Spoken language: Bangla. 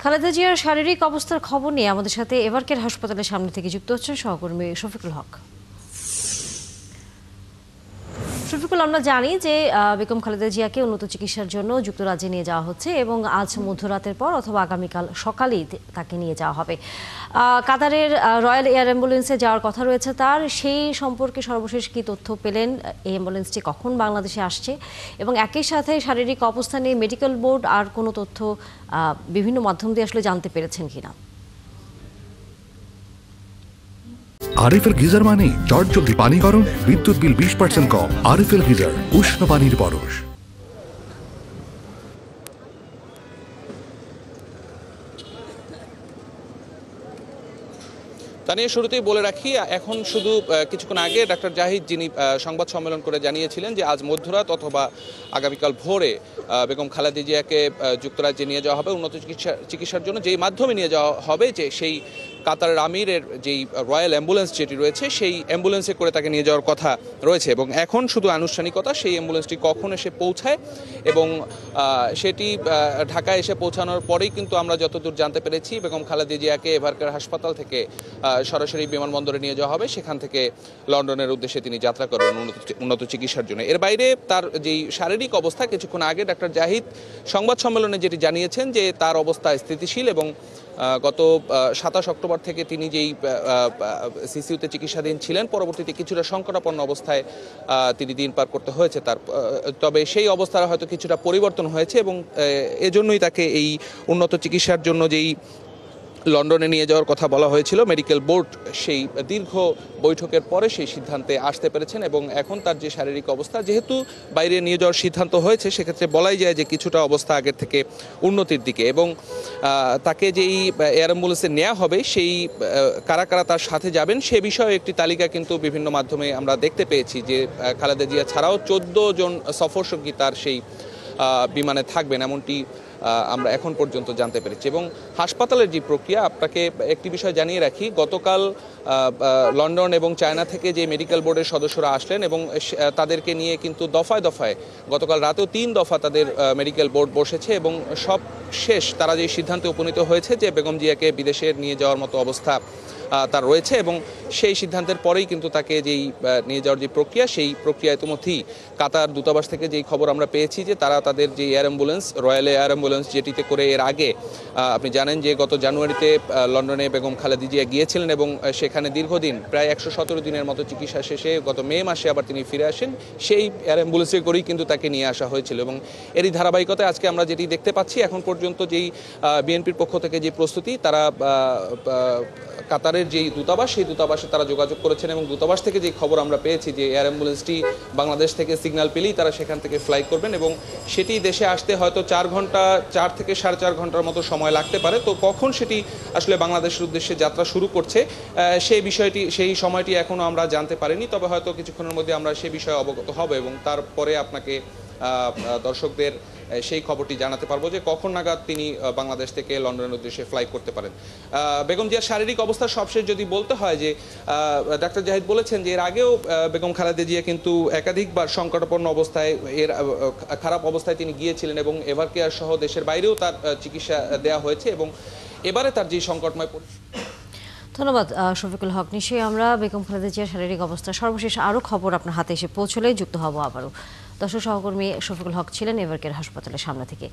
খালেদা জিয়ার শারীরিক অবস্থার খবর নিয়ে আমাদের সাথে এভারকেয়ার হাসপাতালের সামনে থেকে যুক্ত হচ্ছেন সহকর্মী শফিকুল হক। শফিকুল, আমরা জানি যে বেগম খালেদা জিয়াকে উন্নত চিকিৎসার জন্য যুক্তরাজ্যে নিয়ে যাওয়া হচ্ছে এবং আজ মধ্যরাতের পর অথবা আগামীকাল সকালেই তাকে নিয়ে যাওয়া হবে। কাতারের রয়্যাল এয়ার অ্যাম্বুলেন্সে যাওয়ার কথা রয়েছে তার, সেই সম্পর্কে সর্বশেষ কি তথ্য পেলেন? এই অ্যাম্বুলেন্সটি কখন বাংলাদেশে আসছে এবং একই সাথে শারীরিক অবস্থা নিয়ে মেডিকেল বোর্ড আর কোনো তথ্য বিভিন্ন মাধ্যম দিয়ে আসলে জানতে পেরেছেন কিনা? আরএফএল গিজার মানে চটজলদি পানি গরম, বিদ্যুৎ বিল 20% কম। আরএফএল গিজার, উষ্ণ পানির পরশ। তা নিয়ে শুরুতেই বলে রাখি, এখন শুধু কিছুক্ষণ আগে ডাক্তার জাহিদ যিনি সংবাদ সম্মেলন করে জানিয়েছিলেন যে আজ মধ্যরাত অথবা আগামীকাল ভোরে বেগম খালেদা জিয়াকে যুক্তরাজ্যে নিয়ে যাওয়া হবে উন্নত চিকিৎসার জন্য, যেই মাধ্যমে নিয়ে যাওয়া হবে যে সেই কাতারের আমিরের যেই রয়্যাল অ্যাম্বুলেন্স যেটি রয়েছে সেই অ্যাম্বুলেন্সে করে তাকে নিয়ে যাওয়ার কথা রয়েছে। এবং এখন শুধু আনুষ্ঠানিকতা, সেই অ্যাম্বুলেন্সটি কখন এসে পৌঁছায় এবং সেটি ঢাকায় এসে পৌঁছানোর পরেই কিন্তু আমরা যতদূর জানতে পেরেছি বেগম খালেদা জিয়াকে এভারকেয়ার হাসপাতাল থেকে সরাসরি বিমানবন্দরে নিয়ে যাওয়া হবে, সেখান থেকে লন্ডনের উদ্দেশ্যে তিনি যাত্রা করবেন উন্নত চিকিৎসার জন্য। এর বাইরে তার যেই শারীরিক অবস্থা, কিছুক্ষণ আগে ডাক্তার জাহিদ সংবাদ সম্মেলনে যেটি জানিয়েছেন যে তার অবস্থা স্থিতিশীল এবং গত 27 অক্টোবর থেকে তিনি যেই সিসিউতে চিকিৎসাধীন ছিলেন, পরবর্তীতে কিছুটা সংকটাপন্ন অবস্থায় তিনি দিন পার করতে হয়েছে তার, তবে সেই অবস্থার হয়তো কিছুটা পরিবর্তন হয়েছে এবং এজন্যই তাকে এই উন্নত চিকিৎসার জন্য যেই লন্ডনে নিয়ে যাওয়ার কথা বলা হয়েছিল, মেডিকেল বোর্ড সেই দীর্ঘ বৈঠকের পরে সেই সিদ্ধান্তে আসতে পেরেছেন এবং এখন তার যে শারীরিক অবস্থা, যেহেতু বাইরে নিয়ে যাওয়ার সিদ্ধান্ত হয়েছে, সেক্ষেত্রে বলাই যায় যে কিছুটা অবস্থা আগের থেকে উন্নতির দিকে। এবং তাকে যেই এয়ার অ্যাম্বুলেন্সে নেওয়া হবে সেই কারা কারা তার সাথে যাবেন সে বিষয়ে একটি তালিকা কিন্তু বিভিন্ন মাধ্যমে আমরা দেখতে পেয়েছি যে খালেদা জিয়া ছাড়াও 14 জন সফরসঙ্গী তার সেই বিমানে থাকবেন, এমনটি আমরা এখন পর্যন্ত জানতে পেরেছি। এবং হাসপাতালের যে প্রক্রিয়া, আপনাকে একটি বিষয় জানিয়ে রাখি, গতকাল লন্ডন এবং চায়না থেকে যে মেডিকেল বোর্ডের সদস্যরা আসলেন এবং তাদেরকে নিয়ে কিন্তু দফায় দফায় গতকাল রাতেও 3 দফা তাদের মেডিকেল বোর্ড বসেছে এবং সব শেষ তারা যে সিদ্ধান্তে উপনীত হয়েছে যে বেগম জিয়াকে বিদেশে নিয়ে যাওয়ার মতো অবস্থা তার রয়েছে এবং সেই সিদ্ধান্তের পরেই কিন্তু তাকে যেই নিয়ে যাওয়ার যে প্রক্রিয়া, সেই প্রক্রিয়া ইতিমধ্যেই কাতার দূতাবাস থেকে যেই খবর আমরা পেয়েছি যে তারা তাদের যে air ambulance, royal air ambulance, যেটিতে করে এর আগে আপনি জানেন যে গত জানুয়ারিতে লন্ডনে বেগম খালেদা জিয়া গিয়েছিলেন এবং সেখানে দীর্ঘদিন প্রায় 117 দিনের মতো চিকিৎসা শেষে গত মে মাসে আবার তিনি ফিরে আসেন, সেই এয়ার অ্যাম্বুলেন্সে করেই কিন্তু তাকে নিয়ে আসা হয়েছিল। এবং এরই ধারাবাহিকতায় আজকে আমরা যেটি দেখতে পাচ্ছি, এখন পর্যন্ত যেই বিএনপির পক্ষ থেকে যে প্রস্তুতি, তারা কাতারের যেই দূতাবাস, সেই দূতাবাসে তারা যোগাযোগ করেছেন এবং দূতাবাস থেকে যে খবর আমরা পেয়েছি যে এয়ার অ্যাম্বুলেন্সটি বাংলাদেশ থেকে সিগন্যাল পেলেই তারা সেখান থেকে ফ্লাই করবেন এবং সেটি দেশে আসতে হয়তো 4 থেকে 4.5 ঘন্টার মতো সময় লাগতে পারে। তো কখন সেটি আসলে বাংলাদেশের উদ্দেশ্যে যাত্রা শুরু করছে সেই সময়টি এখনও আমরা জানতে পারিনি, তবে হয়তো কিছুক্ষণের মধ্যে আমরা সে বিষয়ে অবগত হব এবং তারপরে আপনাকে দর্শকদের সেই খবরটি জানাতে পারবো যে কখন নাগাদ তিনি বাংলাদেশ থেকে লন্ডনের উদ্দেশ্যে ফ্লাই করতে পারেন। বেগম জিয়ার শারীরিক অবস্থা সবশেষ যদি বলতে হয় যে ডাক্তার জাহিদ বলেছেন যে এর আগেও বেগম খালেদা জিয়া কিন্তু একাধিকবার সংকটাপন্ন অবস্থায়, এর খারাপ অবস্থায় তিনি গিয়েছিলেন এবং এভারকেয়ার সহ দেশের বাইরেও তার চিকিৎসা দেওয়া হয়েছে এবং এবারে তার যে সংকটময়। ধন্যবাদ শফিকুল হক। নিশ্চয়ই আমরা বেগম খালেদা জিয়ার শারীরিক অবস্থা সর্বশেষ আরও খবর আপনার হাতে এসে পৌঁছলেই যুক্ত হব আবারও। দর্শক, সহকর্মী শফিকুল হক ছিলেন এভারকেয়ার হাসপাতালের সামনে থেকে।